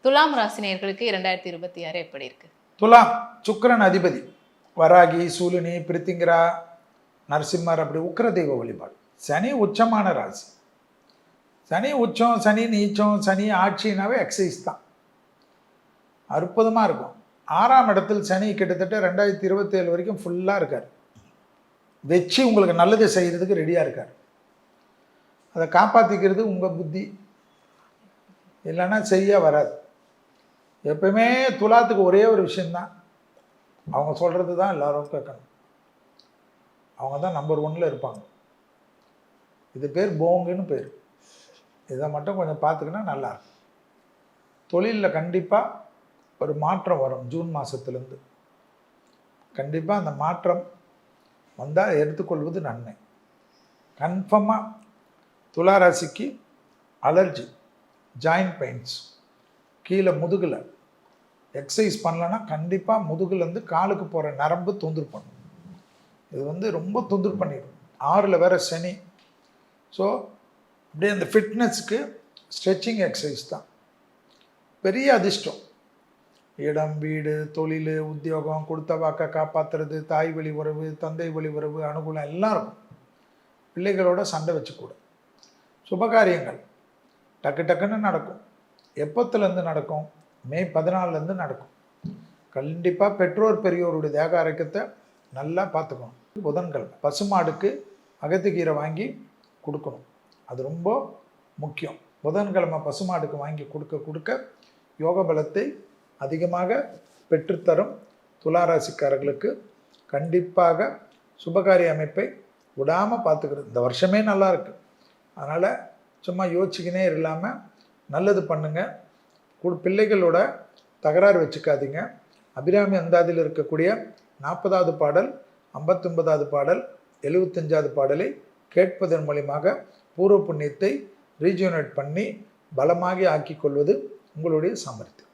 துலாம் ராசினியர்களுக்கு 2026 எப்படி இருக்கு? துலாம் சுக்கிரன் அதிபதி, வராகி, சூலினி, பிரித்திங்கரா, நரசிம்மர், அப்படி உக்கிர தெய்வ வழிபாடு. சனி உச்சமான ராசி. சனி உச்சம், சனி நீச்சம், சனி ஆட்சினாவே எக்ஸசைஸ் தான். அற்புதமாக இருக்கும். 6ஆம் இடத்தில் சனி கிட்டத்தட்ட 2027 வரைக்கும் ஃபுல்லாக இருக்கார். வச்சு உங்களுக்கு நல்லது செய்கிறதுக்கு ரெடியாக இருக்கார். அதை காப்பாற்றிக்கிறது உங்கள் புத்தி, இல்லைன்னா சரியாக வராது. எப்பவுமே துலாத்துக்கு ஒரே ஒரு விஷயந்தான், அவங்க சொல்கிறது தான் எல்லாரும் கேட்கணும். அவங்க தான் நம்பர் 1ல் இருப்பாங்க. இது பேர் போங்குன்னு பேர். இதை மட்டும் கொஞ்சம் பார்த்துக்கினா நல்லாயிருக்கும். தொழிலில் கண்டிப்பாக ஒரு மாற்றம் வரும். ஜூன் மாதத்துலேருந்து கண்டிப்பாக அந்த மாற்றம் வந்தால் எடுத்துக்கொள்வது நன்மை. கன்ஃபார்மாக துளாராசிக்கு அலர்ஜி, ஜாயின்ட் பெயின்ஸ், கீழே முதுகில் எக்ஸசைஸ் பண்ணலன்னா கண்டிப்பாக முதுகுலேருந்து காலுக்கு போகிற நரம்பு தொந்தரவு பண்ணும். இது ரொம்ப தொந்தரவு பண்ணிடும். 6ல் வேறு சனி. ஸோ அப்படியே அந்த ஃபிட்னஸ்க்கு ஸ்ட்ரெச்சிங் எக்ஸசைஸ் தான் பெரிய அதிர்ஷ்டம். இடம், வீடு, தொழில், உத்தியோகம், கொடுத்த வாக்கை காப்பாற்றுறது, தாய் வழி உறவு, தந்தை வழி உறவு, அனுகூலம் எல்லாம் இருக்கும். பிள்ளைகளோட சண்டை வச்சுக்கூடும். சுபகாரியங்கள் டக்கு டக்குன்னு நடக்கும். எப்போத்துலேருந்து நடக்கும்? மே 14லேருந்து நடக்கும். கண்டிப்பாக பெற்றோர் பெரியோருடைய தேக ஆரோக்கியத்தை நல்லா பார்த்துக்கணும். புதன்கிழமை பசுமாடுக்கு அகத்திக்கீரை வாங்கி கொடுக்கணும். அது ரொம்ப முக்கியம். புதன்கிழமை பசுமாடுக்கு வாங்கி கொடுக்க யோக பலத்தை அதிகமாக பெற்றுத்தரும். துளாராசிக்காரர்களுக்கு கண்டிப்பாக சுபகாரிய அமைப்பை விடாமல் பார்த்துக்கிறது. இந்த வருஷமே நல்லா இருக்குது. அதனால் சும்மா யோசிச்சுக்கினே இல்லாமல் நல்லது பண்ணுங்கள். பிள்ளைகளோட தகராறு வச்சுக்காதீங்க. அபிராமி அந்தாதியில் இருக்கக்கூடிய 40வது பாடல், 59வது பாடல், 75வது பாடலை கேட்பதன் மூலியமாக பூர்வ புண்ணியத்தை ரீஜுவனேட் பண்ணி பலமாக ஆக்கிக் கொள்வது உங்களுடைய சாமர்த்தியம்.